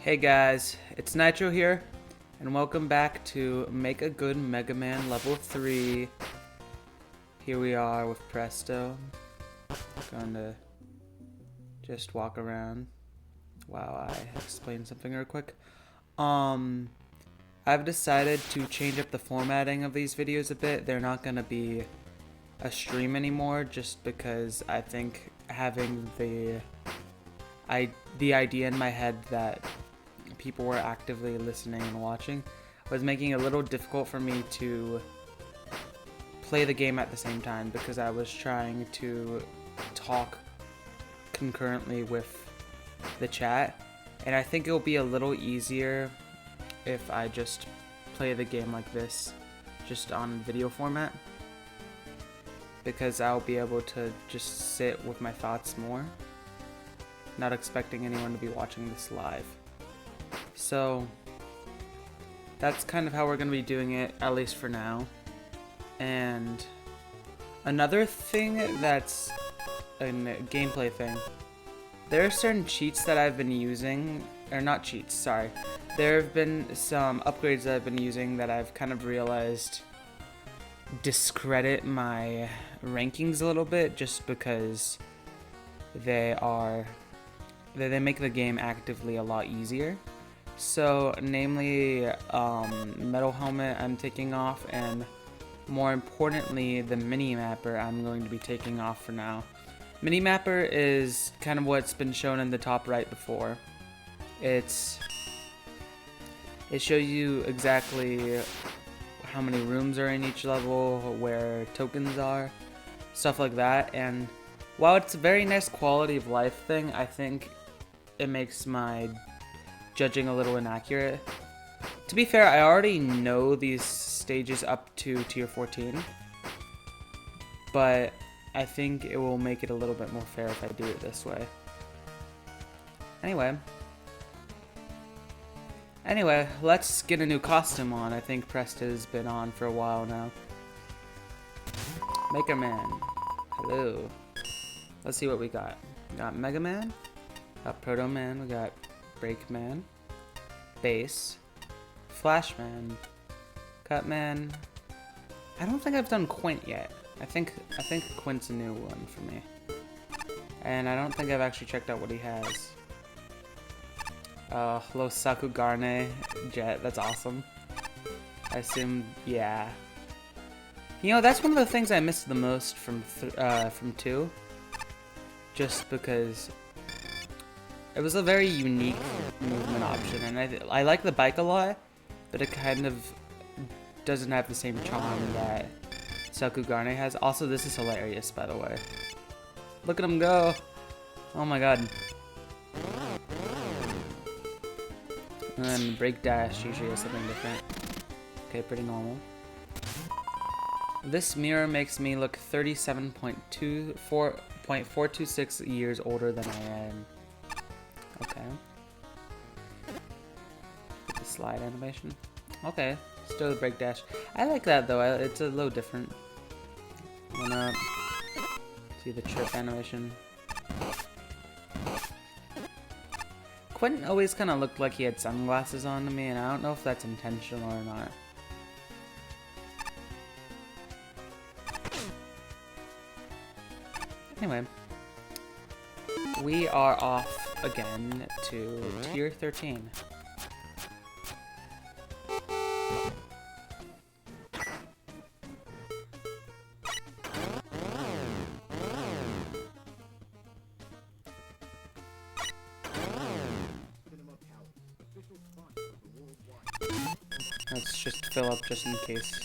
Hey guys, it's Nitro here, and welcome back to Make a Good Mega Man Level 3. Here we are with Presto. Going to just walk around while I explain something real quick. I've decided to change up the formatting of these videos a bit. They're not going to be a stream anymore, just because I think having the idea in my head that people were actively listening and watching was making it a little difficult for me to play the game at the same time, because I was trying to talk concurrently with the chat, and I think it'll be a little easier if I just play the game like this, just on video format, because I'll be able to just sit with my thoughts more, not expecting anyone to be watching this live. So that's kind of how we're going to be doing it, at least for now. And another thing that's a gameplay thing, there are certain cheats that I've been using, or not cheats, sorry. There have been some upgrades that I've been using that I've kind of realized discredit my rankings a little bit, just because they make the game actively a lot easier. So, namely, Metal Helmet I'm taking off, and more importantly, the Mini-Mapper I'm going to be taking off for now. Mini-Mapper is kind of what's been shown in the top right before. It shows you exactly how many rooms are in each level, where tokens are, stuff like that, and while it's a very nice quality of life thing, I think it makes my judging a little inaccurate. To be fair, I already know these stages up to tier 14, but I think it will make it a little bit more fair if I do it this way. Anyway, let's get a new costume on. I think Presto's been on for a while now. Maker Man, hello. Let's see what we got. We got Mega Man, got Proto Man, we got Break Man, Bass, Flash Man, Cut Man. I don't think I've done Quint yet. I think Quint's a new one for me. And I don't think I've actually checked out what he has. Hello Sakugarne Jet, that's awesome. I assume, yeah. You know, that's one of the things I missed the most from 2. Just because it was a very unique movement option, and I like the bike a lot, but it kind of doesn't have the same charm that Sakugarne has. Also, this is hilarious, by the way. Look at him go! Oh my god. And then Break Dash usually has something different. Okay, pretty normal. This mirror makes me look 37.426 years older than I am. Okay. The slide animation. Okay, still the Break Dash. I like that though, it's a little different. Wanna see the trip animation. Quentin always kind of looked like he had sunglasses on to me, and I don't know if that's intentional or not. Anyway, we are off again to tier 13. Let's just fill up just in case.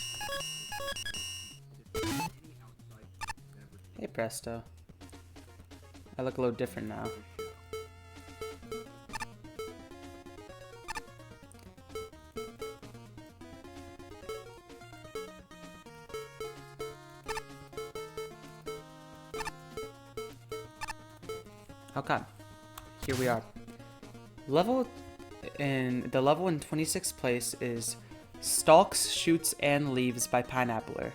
Hey Presto. I look a little different now. Okay, here we are. The level in 26th place is Stalks, Shoots, and Leaves by Pineappler.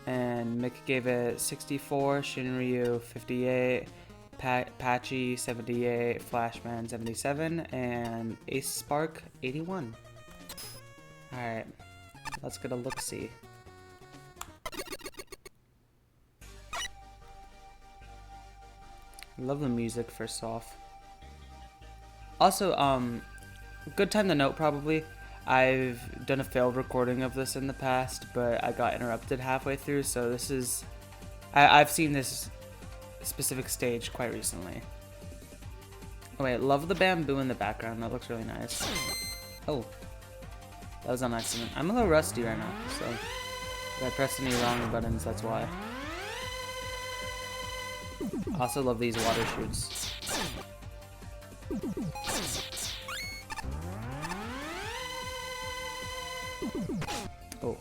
And Mick gave it 64, Shinryu 58, Patchy 78, Flashman 77, and Ace Spark 81. Alright, let's get a look-see. Love the music first off. Also, good time to note probably, I've done a failed recording of this in the past, but I got interrupted halfway through, so this is... I've seen this specific stage quite recently. Oh wait, love the bamboo in the background, that looks really nice. Oh, that was on accident. I'm a little rusty right now, so if I pressed any wrong buttons, that's why. Also love these water chutes. Oh.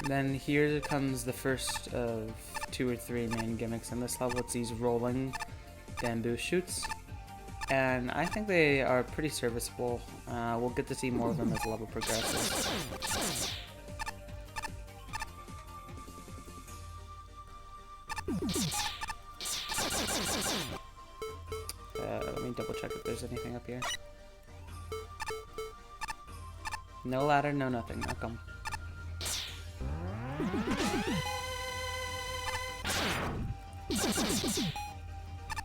Then here comes the first of 2 or 3 main gimmicks in this level. It's these rolling bamboo shoots. And I think they are pretty serviceable. We'll get to see more of them as the level progresses. Let me double check if there's anything up here. No ladder, no nothing. How come?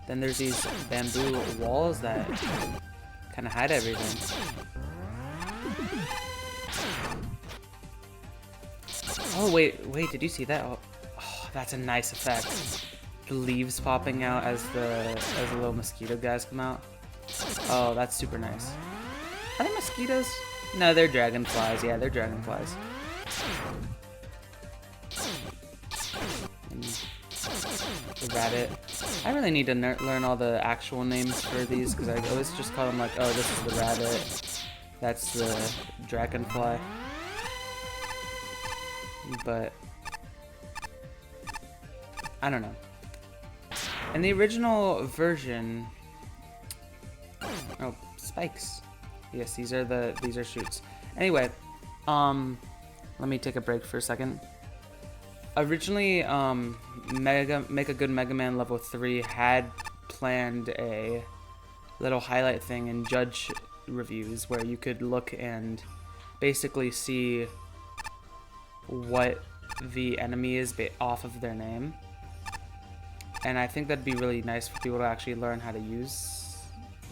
Then there's these bamboo walls that kind of hide everything. Oh wait, did you see that? Oh, that's a nice effect. The leaves popping out as the little mosquito guys come out. Oh, that's super nice. Are they mosquitoes? No, they're dragonflies. Yeah, they're dragonflies. And the rabbit. I really need to learn all the actual names for these because I always just call them like, oh, this is the rabbit. That's the dragonfly. But I don't know. In the original version, oh, spikes. Yes, these are shoots. Anyway, let me take a break for a second. Originally, Make a Good Mega Man Level 3 had planned a little highlight thing in judge reviews where you could look and basically see what the enemy is off of their name. And I think that'd be really nice for people to actually learn how to use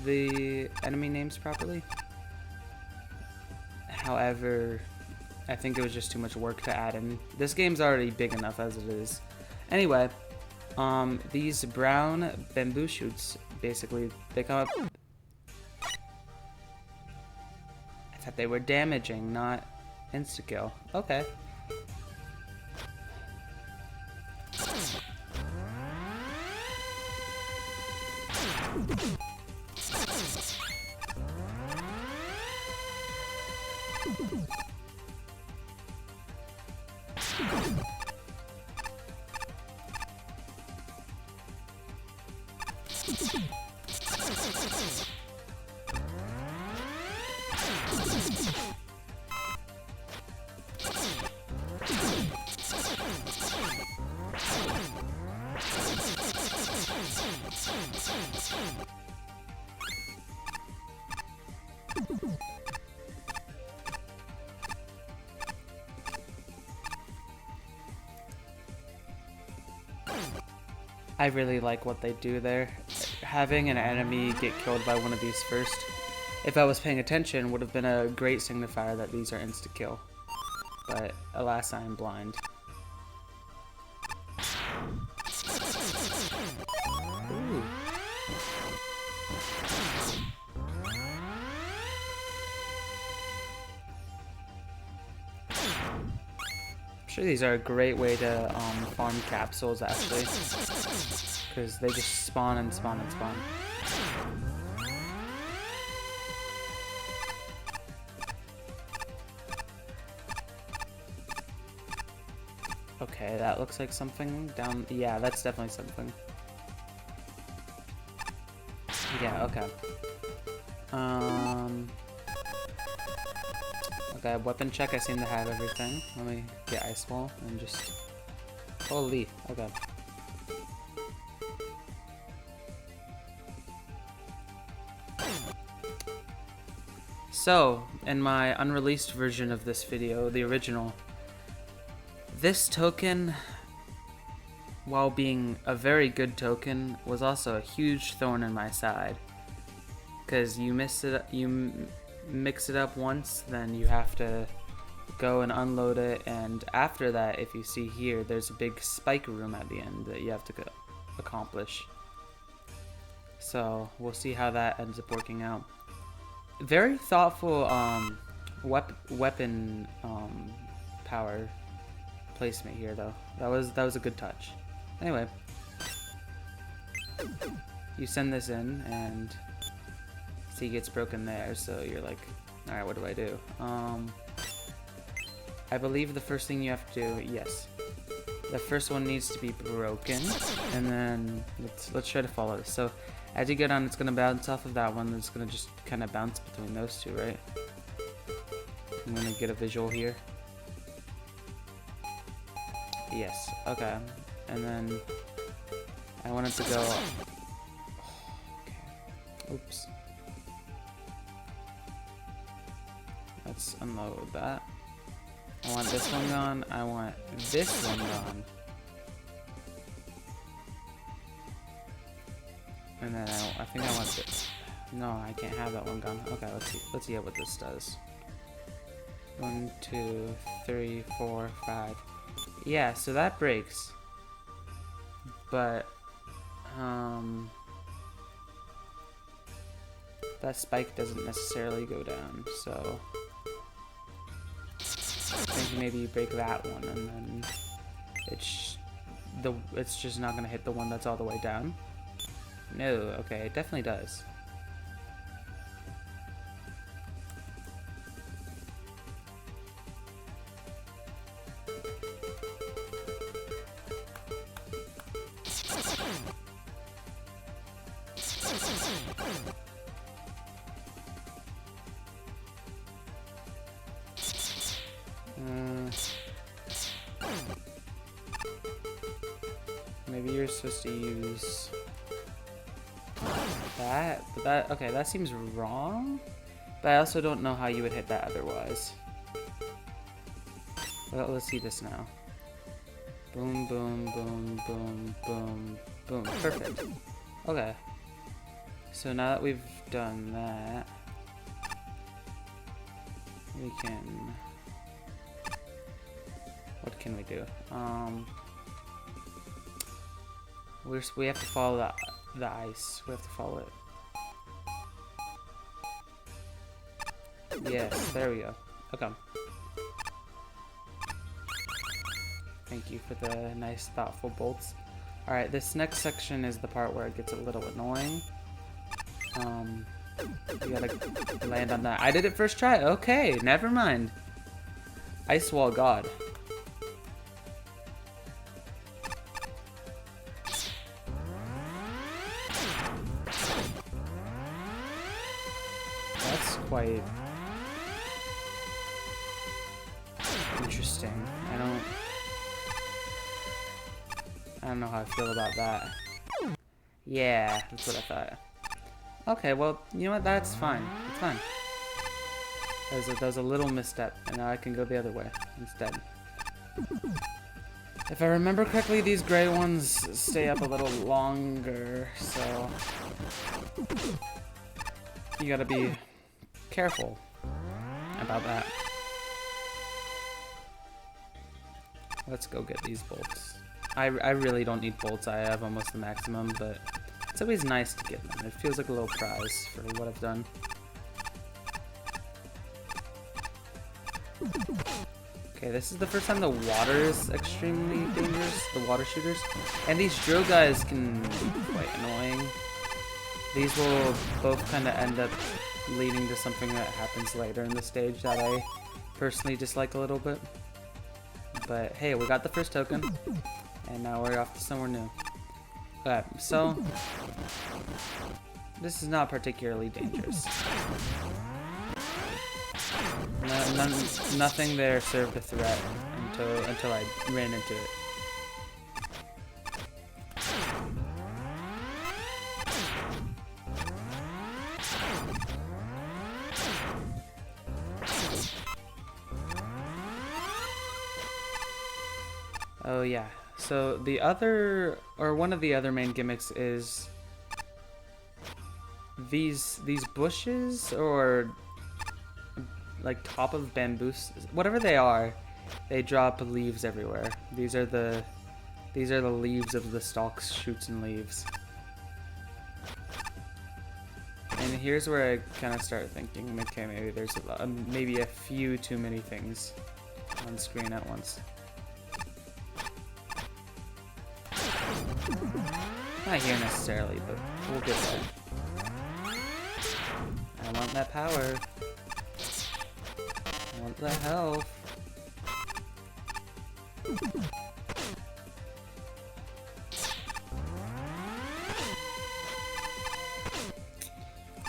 the enemy names properly. However, I think it was just too much work to add in. This game's already big enough as it is. Anyway, these brown bamboo shoots, basically, they come up... I thought they were damaging, not insta-kill. Okay. I really like what they do there. Having an enemy get killed by one of these first, if I was paying attention, would have been a great signifier that these are insta-kill. But alas, I am blind. Ooh. I'm sure these are a great way to farm capsules, actually, because they just spawn and spawn and spawn. Okay, that looks like something down... Yeah, that's definitely something. Yeah, okay. Okay, weapon check, I seem to have everything. Let me get Ice Wall and just... Holy, okay. So, in my unreleased version of this video, the original, this token, while being a very good token, was also a huge thorn in my side. Because you mix it up once, then you have to go and unload it, and after that, if you see here, there's a big spike room at the end that you have to accomplish. So, we'll see how that ends up working out. Very thoughtful weapon power placement here, though. That was a good touch. Anyway, you send this in, and see, it gets broken there. So you're like, all right, what do I do? I believe the first thing you have to do, yes, the first one needs to be broken, and then let's try to follow this. So as you get on, it's gonna bounce off of that one. It's gonna just kind of bounce between those two, right? I'm gonna get a visual here. Yes, okay. And then I want it to go. Okay. Oops. Let's unload that. I want this one gone. I want this one gone. And then I think I want this. No, I can't have that one gone. Okay, let's see what this does. 1, 2, 3, 4, 5. Yeah, so that breaks. But that spike doesn't necessarily go down, so I think maybe you break that one, and then it's just not gonna hit the one that's all the way down. No, okay, it definitely does. Maybe you're supposed to use that, but okay, that seems wrong, but I also don't know how you would hit that otherwise. Well, let's see this now. Boom, boom, boom, boom, boom, boom. Perfect. Okay. So now that we've done that, we can... What can we do? We have to follow the ice. We have to follow it. Yes, there we go. Okay. Thank you for the nice, thoughtful bolts. Alright, this next section is the part where it gets a little annoying. You gotta land on that. I did it first try. Okay, never mind. Ice wall god. That's quite interesting. I don't know how I feel about that. Yeah, that's what I thought. Okay, well, you know what? That's fine. It's fine. That was a little misstep, and now I can go the other way instead. If I remember correctly, these gray ones stay up a little longer, so you gotta be careful about that. Let's go get these bolts. I really don't need bolts. I have almost the maximum, but it's always nice to get them. It feels like a little prize for what I've done. Okay, this is the first time the water is extremely dangerous, the water shooters. And these drill guys can be quite annoying. These will both kind of end up leading to something that happens later in the stage that I personally dislike a little bit. But hey, we got the first token, and now we're off to somewhere new. Okay, so this is not particularly dangerous. Nothing there served a threat until I ran into it. Oh yeah. So the other, or one of the other main gimmicks is these bushes, or like top of bamboos, whatever they are, they drop leaves everywhere. These are the leaves of the stalks, shoots, and leaves. And here's where I kind of start thinking, okay, maybe there's maybe a few too many things on screen at once. Not here necessarily, but we'll get there. I want that power. I want the health.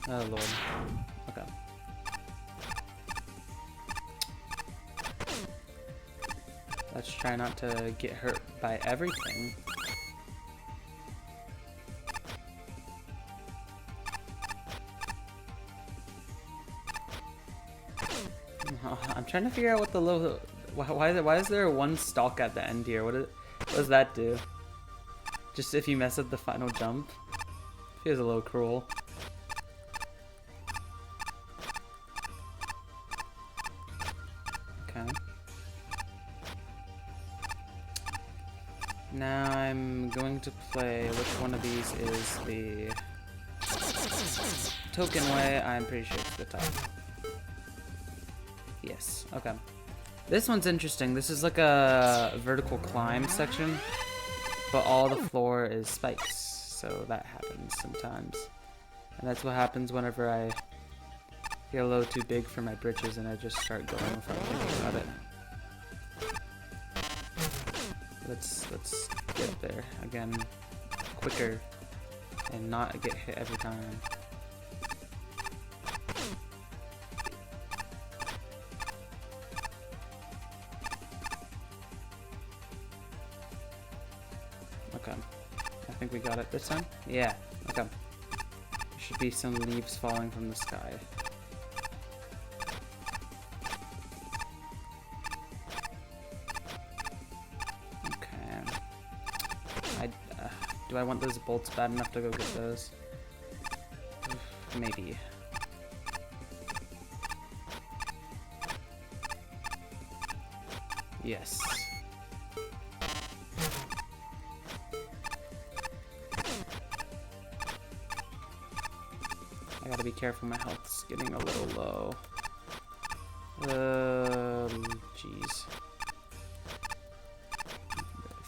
Oh lord. Okay. Let's try not to get hurt by everything. I'm trying to figure out what the little... Why is there one stalk at the end here? What does that do? Just if you mess up the final jump? Feels a little cruel. Okay. Now I'm going to play which one of these is the token way. I'm pretty sure it's the top. Yes, okay. This one's interesting. This is like a vertical climb section, but all the floor is spikes, so that happens sometimes. And that's what happens whenever I get a little too big for my britches and I just start going without thinking about it. Let's get there again quicker and not get hit every time. Okay, I think we got it this time. Yeah, okay. There should be some leaves falling from the sky. Do I want those bolts bad enough to go get those? Maybe. Yes. I gotta be careful, my health's getting a little low. Jeez.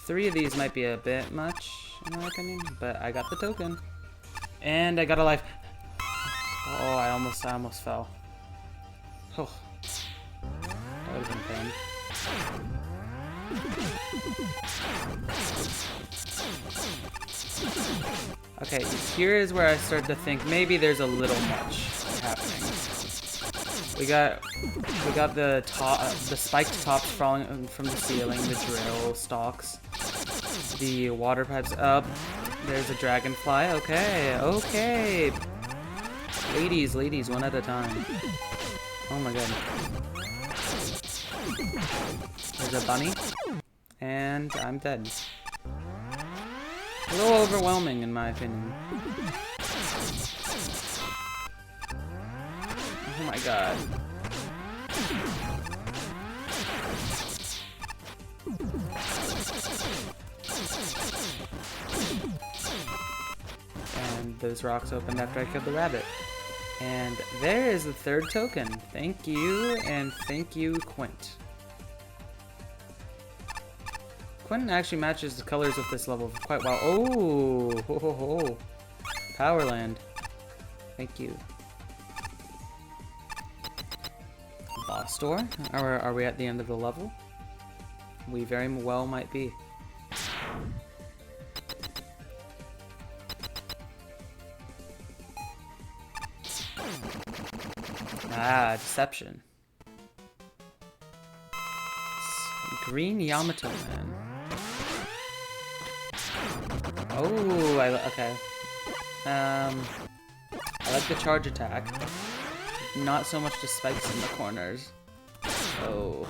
3 of these might be a bit much, in my opinion, but I got the token. And I got a life. Oh, I almost fell. Oh. That was in pain. Okay, here is where I start to think maybe there's a little much happening. We got the spiked tops falling from the ceiling, the drill stalks, the water pipes up. There's a dragonfly. Okay, okay. Ladies, one at a time. Oh my god. There's a bunny, and I'm dead. A little overwhelming, in my opinion. Oh my god. And those rocks opened after I killed the rabbit. And there is the 3rd token. Thank you, and thank you, Quint. Quentin actually matches the colors of this level quite well. Oh, ho, ho, ho. Powerland. Thank you. Boss door? Or are we at the end of the level? We very well might be. Ah, deception. Green Yamato Man. Oh, okay. I like the charge attack. Not so much the spikes in the corners. Oh.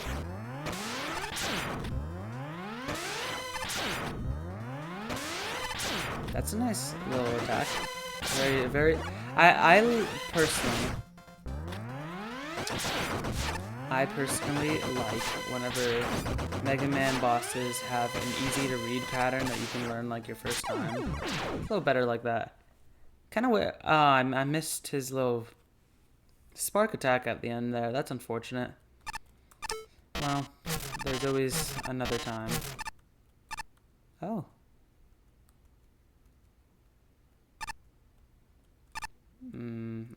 That's a nice little attack. Very. I personally like whenever Mega Man bosses have an easy to read pattern that you can learn like your first time. A little better like that. Kind of weird. I missed his little spark attack at the end there. That's unfortunate. Well, there's always another time. Oh.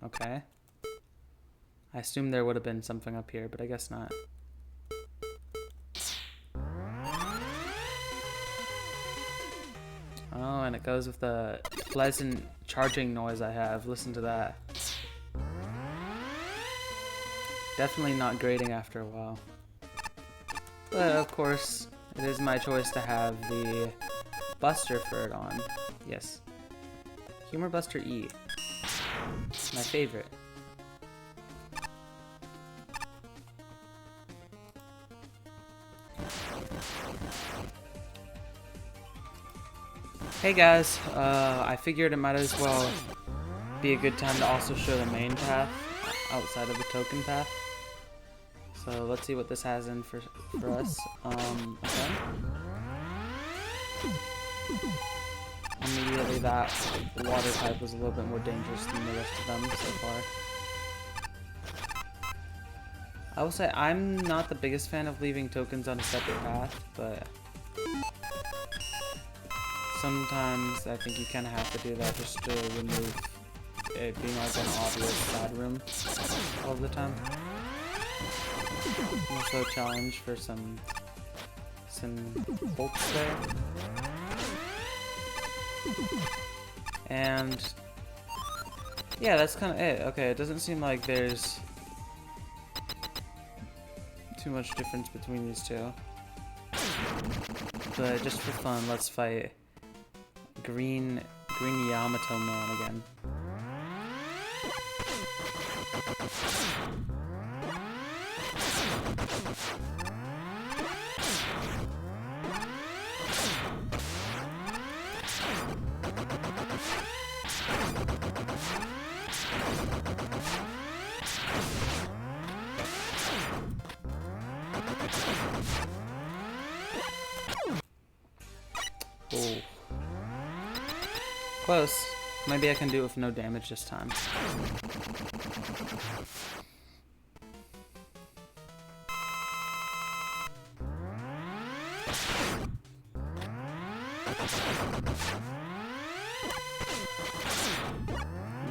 Okay. I assumed there would have been something up here, but I guess not. Oh, and it goes with the pleasant charging noise I have. Listen to that. Definitely not grating after a while. But of course, it is my choice to have the Buster for it on. Yes. Humor Buster E. My favorite. Hey guys, I figured it might as well be a good time to also show the main path outside of the token path. So let's see what this has in for us. Okay. Immediately that water type was a little bit more dangerous than the rest of them so far. I will say I'm not the biggest fan of leaving tokens on a separate path, but sometimes I think you kind of have to do that just to remove it being like an obvious side room all the time. Also a challenge for some bolts there. And yeah, that's kind of it. Okay, it doesn't seem like there's too much difference between these two. But just for fun, let's fight Green Yamato Man again. Oh. Close. Maybe I can do it with no damage this time.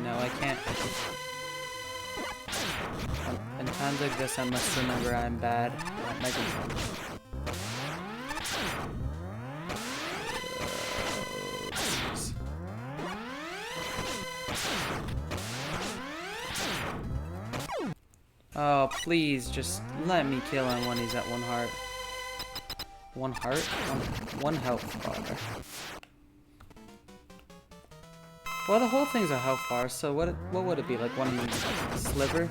No, I can't. In times like this, I must remember I'm bad at MaGMML. Oh, please, just let me kill him when he's at 1 heart. 1 heart? One health bar. Well, the whole thing's a health bar, so what would it be, like 1 sliver?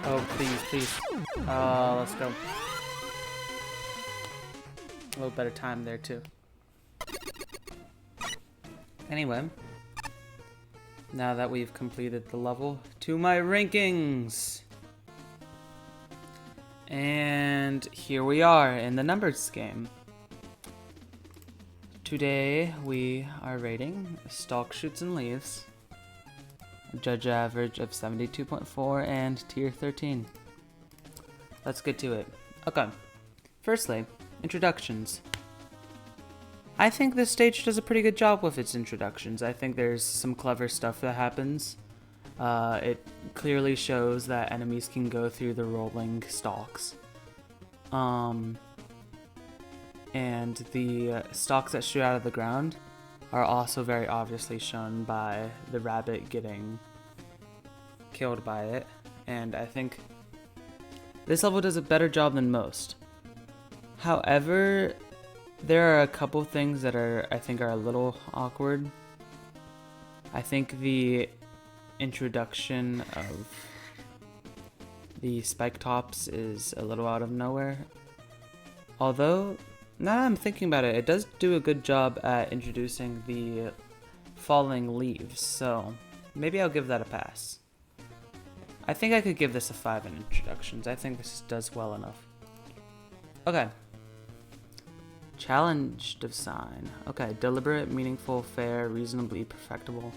Oh, please. Let's go. A little better time there, too. Anyway, now that we've completed the level, to my rankings! And here we are in the numbers game. Today we are rating Stalks, Shoots, and Leaves. Judge average of 72.4 and tier 13. Let's get to it. Okay. Firstly, introductions. I think this stage does a pretty good job with its introductions. I think there's some clever stuff that happens. It clearly shows that enemies can go through the rolling stalks. And the stalks that shoot out of the ground are also very obviously shown by the rabbit getting killed by it. And I think this level does a better job than most. However, there are a couple things that I think are a little awkward. I think the introduction of the spike tops is a little out of nowhere. Although, now that I'm thinking about it, it does do a good job at introducing the falling leaves, so maybe I'll give that a pass. I think I could give this a 5 in introductions. I think this does well enough. Okay. Challenge design. Okay, deliberate, meaningful, fair, reasonably perfectible.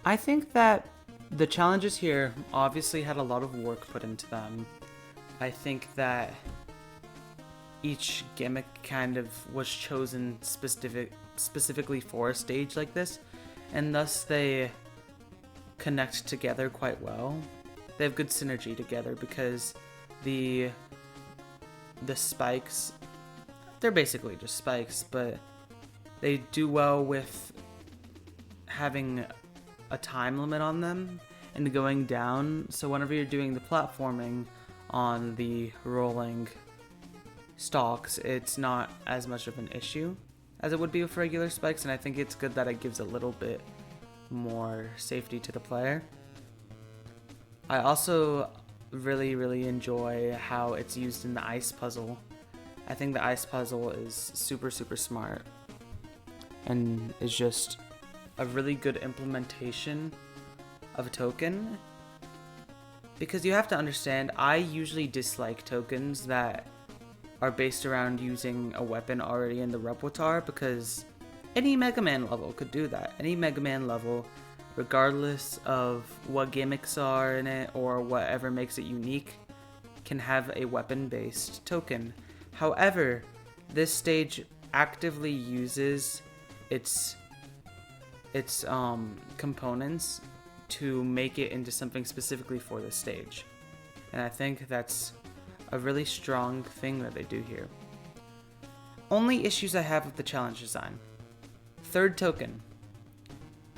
I think that the challenges here obviously had a lot of work put into them. I think that each gimmick kind of was chosen specifically for a stage like this, and thus they connect together quite well. They have good synergy together because the spikes, they're basically just spikes, but they do well with having a time limit on them and going down, so whenever you're doing the platforming on the rolling stalks, it's not as much of an issue as it would be with regular spikes, and I think it's good that it gives a little bit more safety to the player. I also really enjoy how it's used in the ice puzzle. I think the ice puzzle is super smart and is just a really good implementation of a token, because you have to understand, I usually dislike tokens that are based around using a weapon already in the repertoire, because any Mega Man level could do that. Any Mega Man level, regardless of what gimmicks are in it or whatever makes it unique, can have a weapon-based token. However, this stage actively uses its components to make it into something specifically for the stage. And I think that's a really strong thing that they do here. Only issues I have with the challenge design. Third token.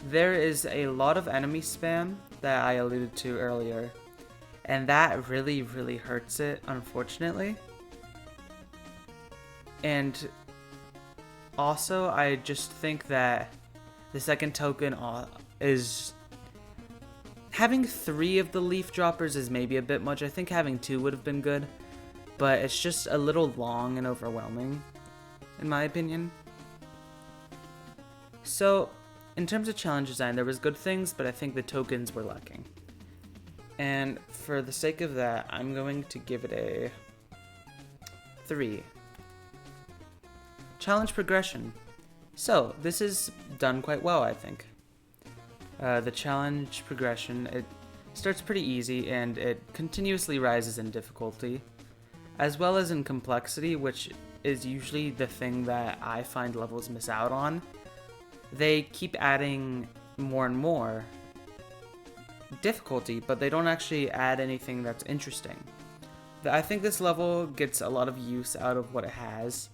There is a lot of enemy spam that I alluded to earlier, and that really hurts it, unfortunately. And also, I just think that the second token is having 3 of the leaf droppers is maybe a bit much. I think having 2 would have been good, but it's just a little long and overwhelming, in my opinion. So, in terms of challenge design, there was good things, but I think the tokens were lacking. And for the sake of that, I'm going to give it a 3. Challenge progression. So, this is done quite well, I think. The challenge progression, it starts pretty easy and it continuously rises in difficulty, as well as in complexity, which is usually the thing that I find levels miss out on. They keep adding more and more difficulty, but they don't actually add anything that's interesting. I think this level gets a lot of use out of what it has,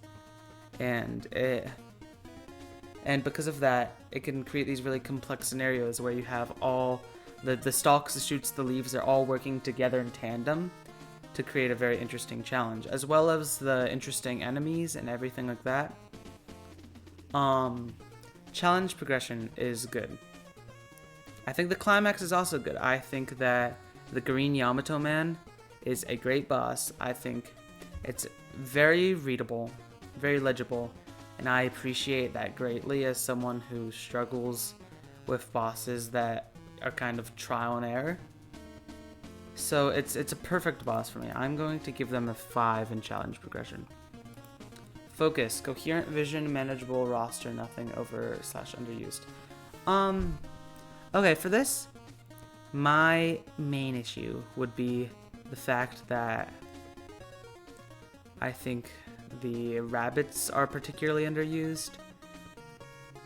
and because of that, it can create these really complex scenarios where you have all the stalks, the shoots, the leaves are all working together in tandem to create a very interesting challenge, as well as the interesting enemies and everything like that. Challenge progression is good. I think the climax is also good. I think that the Green Yamato Man is a great boss. I think it's very readable, very legible, and I appreciate that greatly as someone who struggles with bosses that are kind of trial and error. So it's a perfect boss for me. I'm going to give them a 5 in challenge progression. Focus, coherent vision, manageable roster, nothing over/underused. Okay, for this, my main issue would be the fact that I think the rabbits are particularly underused.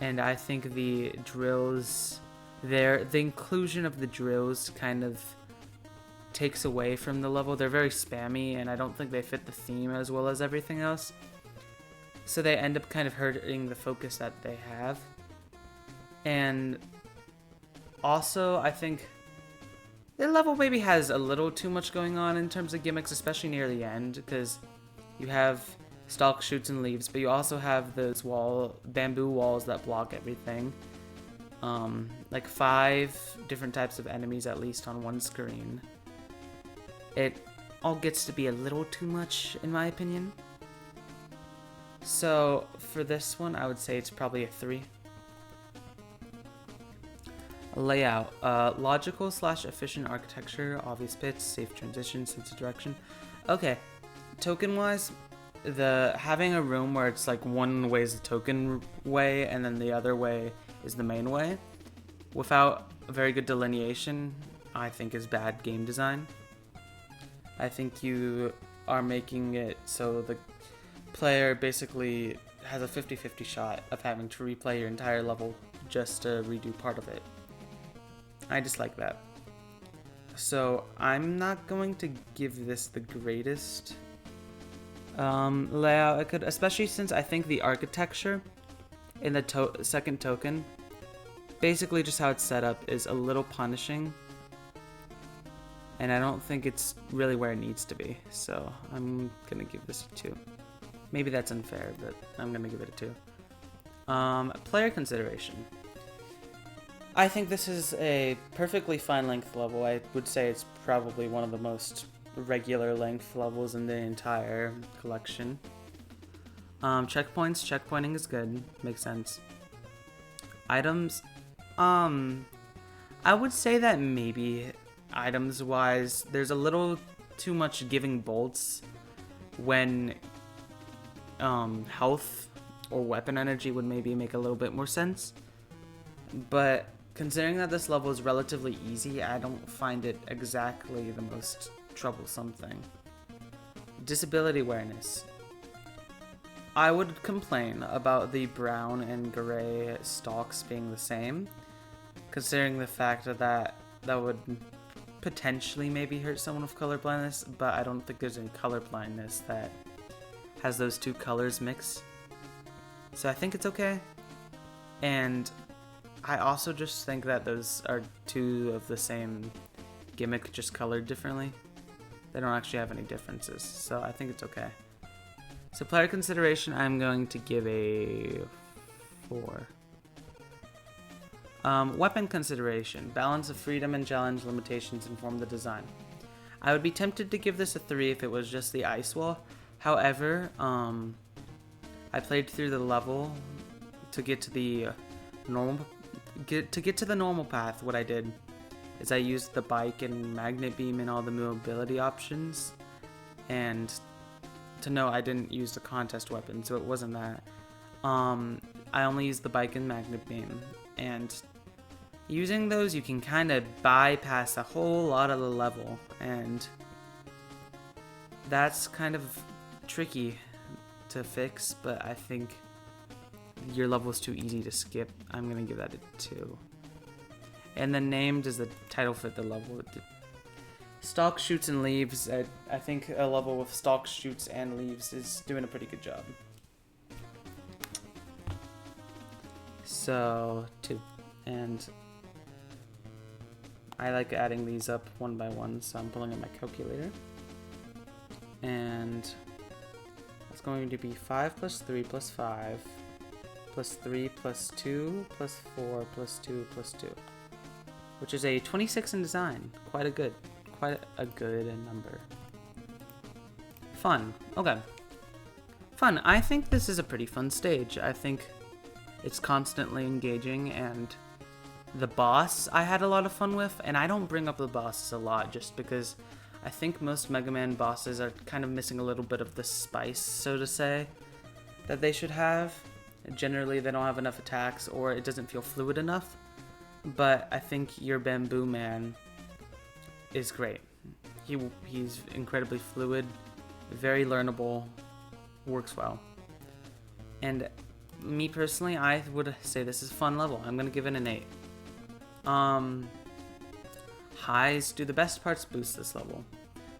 And I think the drills, the inclusion of the drills kind of takes away from the level. They're very spammy, and I don't think they fit the theme as well as everything else. So they end up kind of hurting the focus that they have. And also, I think the level maybe has a little too much going on in terms of gimmicks, especially near the end, because you have stalks, shoots, and leaves, but you also have those bamboo walls that block everything. Like 5 different types of enemies at least on one screen. It all gets to be a little too much, in my opinion. So for this one, I would say it's probably a 3. Layout, logical / efficient architecture, obvious pits, safe transition, sense of direction. Okay, token wise, having a room where it's like one way is the token way and then the other way is the main way, without a very good delineation, I think is bad game design. I think you are making it so the player basically has a 50-50 shot of having to replay your entire level just to redo part of it. I dislike that. So I'm not going to give this the greatest layout I could, especially since I think the architecture in the second token, basically just how it's set up, is a little punishing. And I don't think it's really where it needs to be. So I'm going to give this a 2. Maybe that's unfair, but I'm going to give it a 2. Player consideration. I think this is a perfectly fine length level. I would say it's probably one of the most regular length levels in the entire collection. Checkpointing is good. Makes sense. Items. I would say that maybe items wise, there's a little too much giving bolts when health or weapon energy would maybe make a little bit more sense. But considering that this level is relatively easy, I don't find it exactly the most troublesome thing. Disability awareness. I would complain about the brown and gray stalks being the same, considering the fact that would potentially maybe hurt someone with color blindness, but I don't think there's any color blindness that has those two colors mixed. So I think it's okay. And I also just think that those are 2 of the same gimmick, just colored differently. They don't actually have any differences, so I think it's okay. So player consideration, I'm going to give a 4. Weapon consideration, balance of freedom and challenge limitations inform the design. I would be tempted to give this a 3 if it was just the ice wall. However, I played through the level to get to the normal path. What I did is I used the bike and magnet beam and all the mobility options, and to know I didn't use the contest weapon, so it wasn't that. I only used the bike and magnet beam, and using those you can kind of bypass a whole lot of the level, and that's kind of tricky to fix, but I think your level is too easy to skip. I'm gonna give that a 2. And then named does the title fit the level? Stalks, shoots, and leaves. I think a level with stalks, shoots, and leaves is doing a pretty good job. So 2. And I like adding these up one by one, so I'm pulling up my calculator. And it's going to be 5 plus 3 plus 5 plus 3 plus 2 plus 4 plus 2 plus 2, which is a 26 in design. Quite a good number. Fun. Okay. Fun. I think this is a pretty fun stage. I think it's constantly engaging, and the boss I had a lot of fun with, and I don't bring up the bosses a lot just because I think most Mega Man bosses are kind of missing a little bit of the spice, so to say, that they should have. Generally, they don't have enough attacks, or it doesn't feel fluid enough. But I think your Bamboo Man is great. He's incredibly fluid, very learnable, works well. And me personally, I would say this is a fun level. I'm gonna give it an 8. Highs, do the best parts boost this level?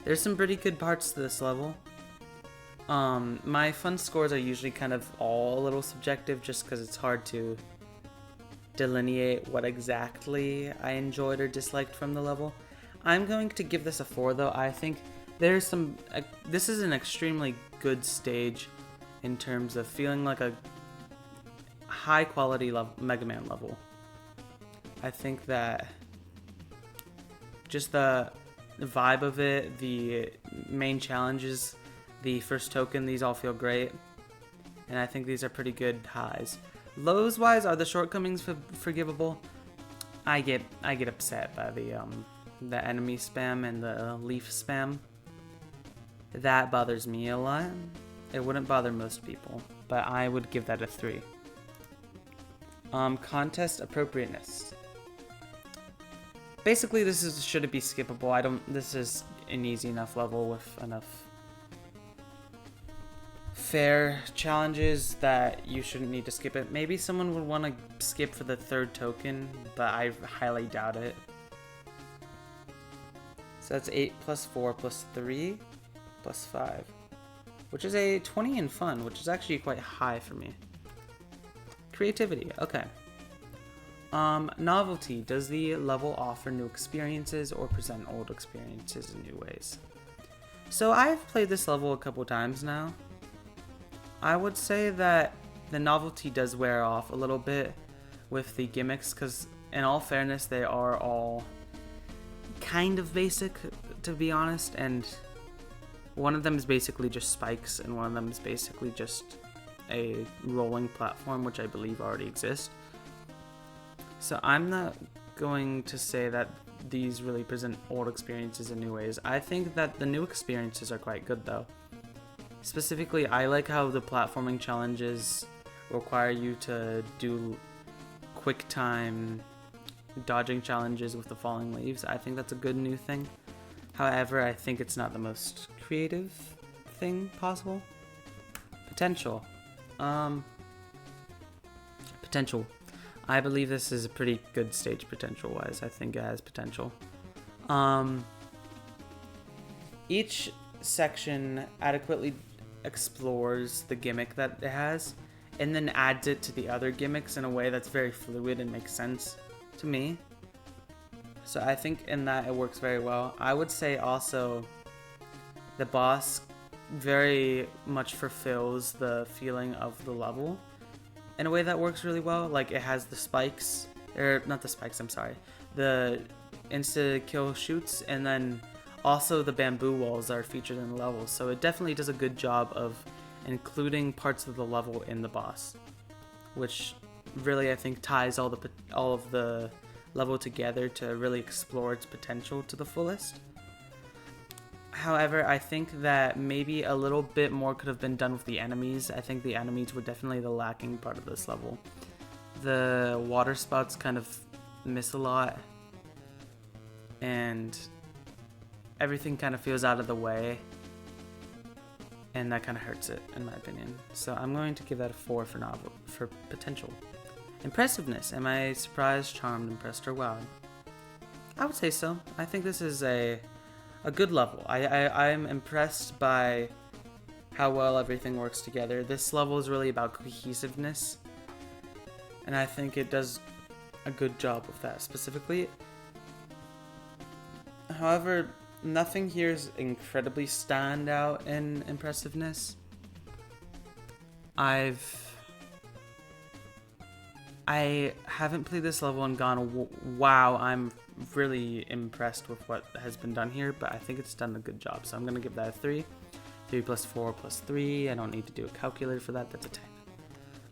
There's some pretty good parts to this level. My fun scores are usually kind of all a little subjective just because it's hard to delineate what exactly I enjoyed or disliked from the level. I'm going to give this a 4 though. I think there's some, this is an extremely good stage in terms of feeling like a high quality Mega Man level. I think that just the vibe of it, the main challenges, the first token, these all feel great. And I think these are pretty good highs. Lows wise, are the shortcomings forgivable? I get upset by the enemy spam and the leaf spam. That bothers me a lot. It wouldn't bother most people, but I would give that a 3. Contest appropriateness. Basically, should it be skippable? This is an easy enough level with enough fair challenges that you shouldn't need to skip it. Maybe someone would want to skip for the third token, but I highly doubt it. So that's 8 plus 4 plus 3 plus 5, which is a 20 in fun, which is actually quite high for me. Creativity, okay. Novelty, does the level offer new experiences or present old experiences in new ways? So I've played this level a couple times now. I would say that the novelty does wear off a little bit with the gimmicks, because in all fairness, they are all kind of basic, to be honest, and one of them is basically just spikes, and one of them is basically just a rolling platform, which I believe already exists. So I'm not going to say that these really present old experiences in new ways. I think that the new experiences are quite good though. Specifically, I like how the platforming challenges require you to do quick time dodging challenges with the falling leaves. I think that's a good new thing. However, I think it's not the most creative thing possible. Potential. Potential. I believe this is a pretty good stage potential-wise. I think it has potential. Each section adequately explores the gimmick that it has, and then adds it to the other gimmicks in a way that's very fluid and makes sense to me. So I think in that it works very well. I would say also the boss very much fulfills the feeling of the level in a way that works really well. Like, it has the spikes, or not the spikes, I'm sorry, the insta-kill shoots, and then also the bamboo walls are featured in the level. So it definitely does a good job of including parts of the level in the boss, which really I think ties all of the level together to really explore its potential to the fullest. However, I think that maybe a little bit more could have been done with the enemies. I think the enemies were definitely the lacking part of this level. The water spouts kind of miss a lot, and everything kind of feels out of the way, and that kind of hurts it, in my opinion. So I'm going to give that a 4 for potential. Impressiveness. Am I surprised, charmed, impressed, or wowed? I would say so. I think this is a good level. I'm impressed by how well everything works together. This level is really about cohesiveness, and I think it does a good job with that specifically. However, nothing here is incredibly standout in impressiveness. I haven't played this level and gone, wow, I'm really impressed with what has been done here, but I think it's done a good job. So I'm going to give that a 3. 3 plus 4 plus 3. I don't need to do a calculator for that. That's a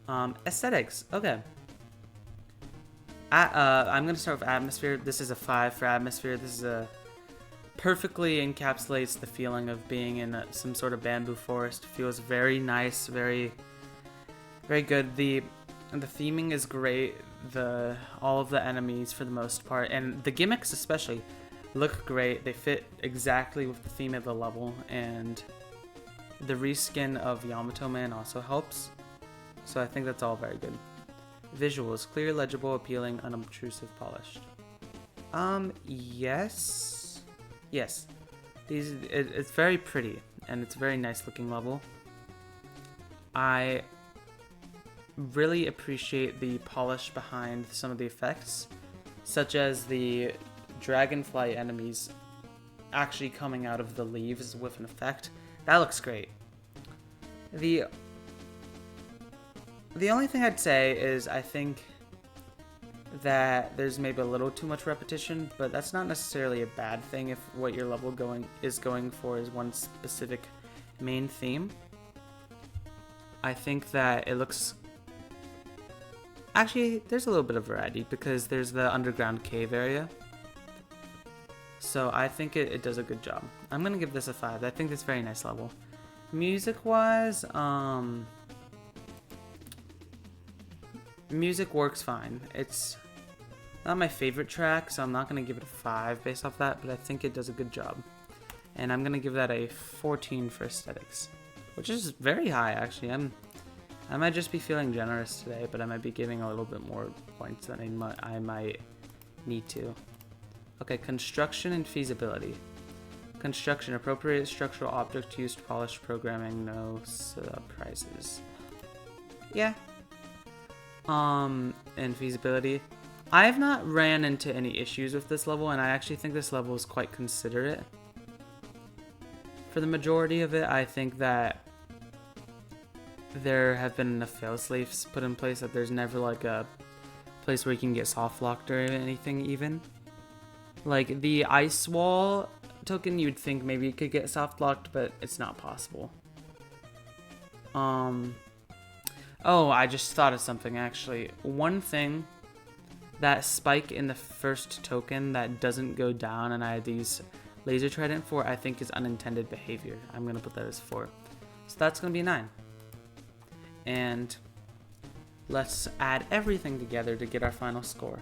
10. Aesthetics. Okay. I'm going to start with atmosphere. This is a 5 for atmosphere. This is perfectly encapsulates the feeling of being in some sort of bamboo forest. Feels very nice, very, very good. The theming is great. All of the enemies, for the most part, and the gimmicks especially, look great. They fit exactly with the theme of the level, and The reskin of Yamato Man also helps. So I think that's all very good. Visuals, clear, legible, appealing, unobtrusive, polished. Yes. Yes. It's very pretty, and it's a very nice looking level. I really appreciate the polish behind some of the effects, such as the dragonfly enemies actually coming out of the leaves with an effect. That looks great. The only thing I'd say is I think that there's maybe a little too much repetition, but that's not necessarily a bad thing if what your level is going for is one specific main theme. I think that it looks... Actually, there's a little bit of variety because there's the underground cave area. So I think it does a good job. I'm going to give this a 5. I think it's a very nice level. Music-wise, music works fine. It's not my favorite track, so I'm not going to give it a 5 based off that, but I think it does a good job. And I'm going to give that a 14 for aesthetics, which is very high, actually. I might just be feeling generous today, but I might be giving a little bit more points than I might need to. Okay, construction and feasibility. Construction, appropriate structural object used, polished programming, no surprises. Yeah. And feasibility. I have not ran into any issues with this level, and I actually think this level is quite considerate. For the majority of it, I think that there have been enough fail-safes put in place that there's never like a place where you can get soft locked or anything even. Like the ice wall token, you'd think maybe it could get soft locked, but it's not possible. Oh, I just thought of something actually. One thing, that spike in the first token that doesn't go down and I had these laser trident for, I think is unintended behavior. I'm gonna put that as 4. So that's gonna be a 9. And let's add everything together to get our final score.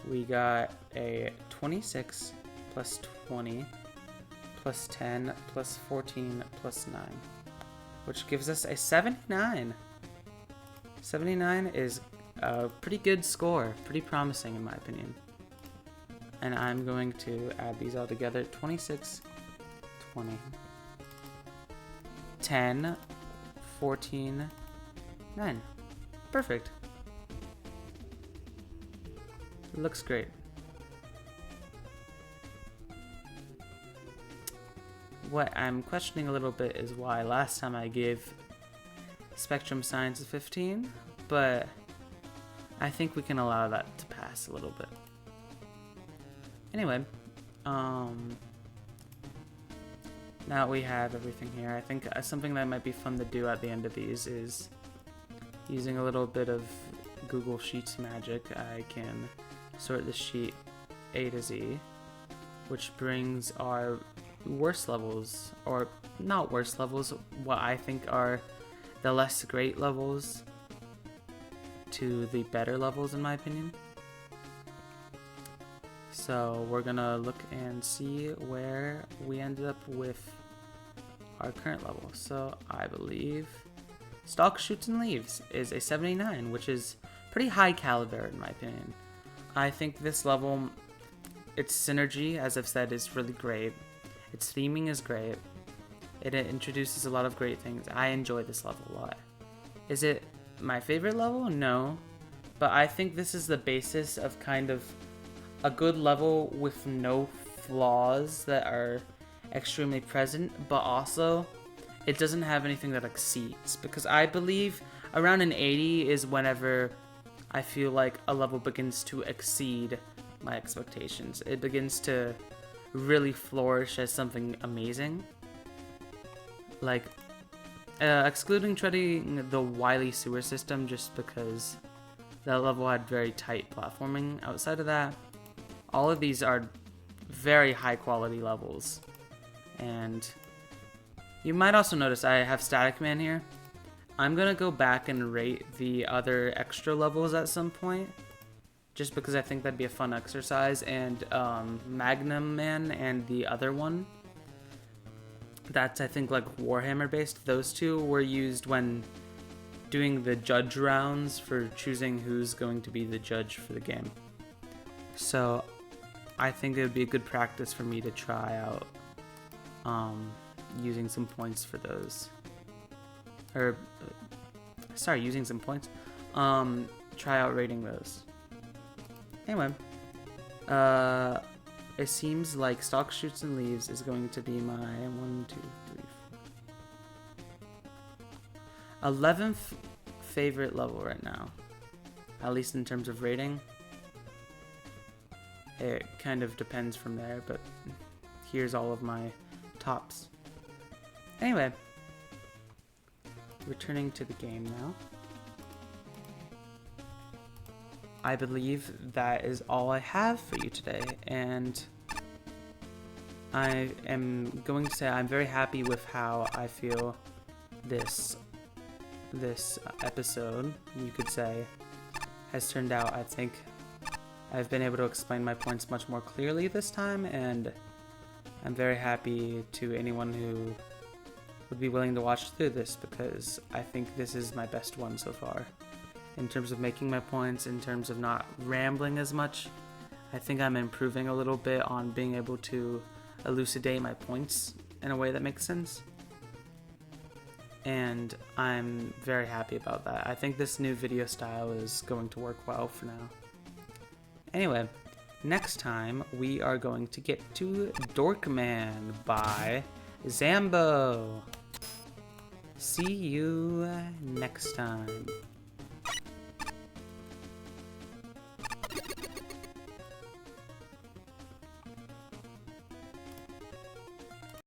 We got a 26 plus 20 plus 10 plus 14 plus 9, which gives us a 79. 79 is a pretty good score, pretty promising in my opinion. And I'm going to add these all together. 26, 20, 10, 14, 9. Perfect. It looks great. What I'm questioning a little bit is why last time I gave Spectrum Science a 15, but I think we can allow that to pass a little bit. Anyway, now we have everything here. I think something that might be fun to do at the end of these is using a little bit of Google Sheets magic. I can sort the sheet A to Z, which brings our worst levels, or not worst levels, what I think are the less great levels to the better levels in my opinion. So we're gonna look and see where we ended up with our current level. So I believe Stalks, Shoots, and Leaves is a 79, which is pretty high caliber in my opinion. I think this level, its synergy, as I've said, is really great. Its theming is great. It introduces a lot of great things. I enjoy this level a lot. Is it my favorite level? No. But I think this is the basis of kind of a good level with no flaws that are extremely present, but also it doesn't have anything that exceeds. Because I believe around an 80 is whenever I feel like a level begins to exceed my expectations. It begins to really flourish as something amazing. Like, excluding treading the Wily sewer system just because that level had very tight platforming. Outside of that, all of these are very high quality levels. And you might also notice I have Static Man here. I'm gonna go back and rate the other extra levels at some point, just because I think that'd be a fun exercise, and MaGMML and the other one, that's, I think, like Warhammer based. Those two were used when doing the judge rounds for choosing who's going to be the judge for the game. So I think it would be a good practice for me to try out using some points for those. Or, sorry, using some points. Try out rating those. Anyway, it seems like Stalks, Shoots, and Leaves is going to be my 1, 2, 3, 4, 11th favorite level right now. At least in terms of rating. It kind of depends from there, but here's all of my tops. Anyway, returning to the game now. I believe that is all I have for you today, and I am going to say I'm very happy with how I feel this episode, you could say, has turned out. I think I've been able to explain my points much more clearly this time, and I'm very happy to anyone who would be willing to watch through this, because I think this is my best one so far. In terms of making my points, in terms of not rambling as much, I think I'm improving a little bit on being able to elucidate my points in a way that makes sense. And I'm very happy about that. I think this new video style is going to work well for now. Anyway, next time we are going to get to Dorkman by Zambo. See you next time.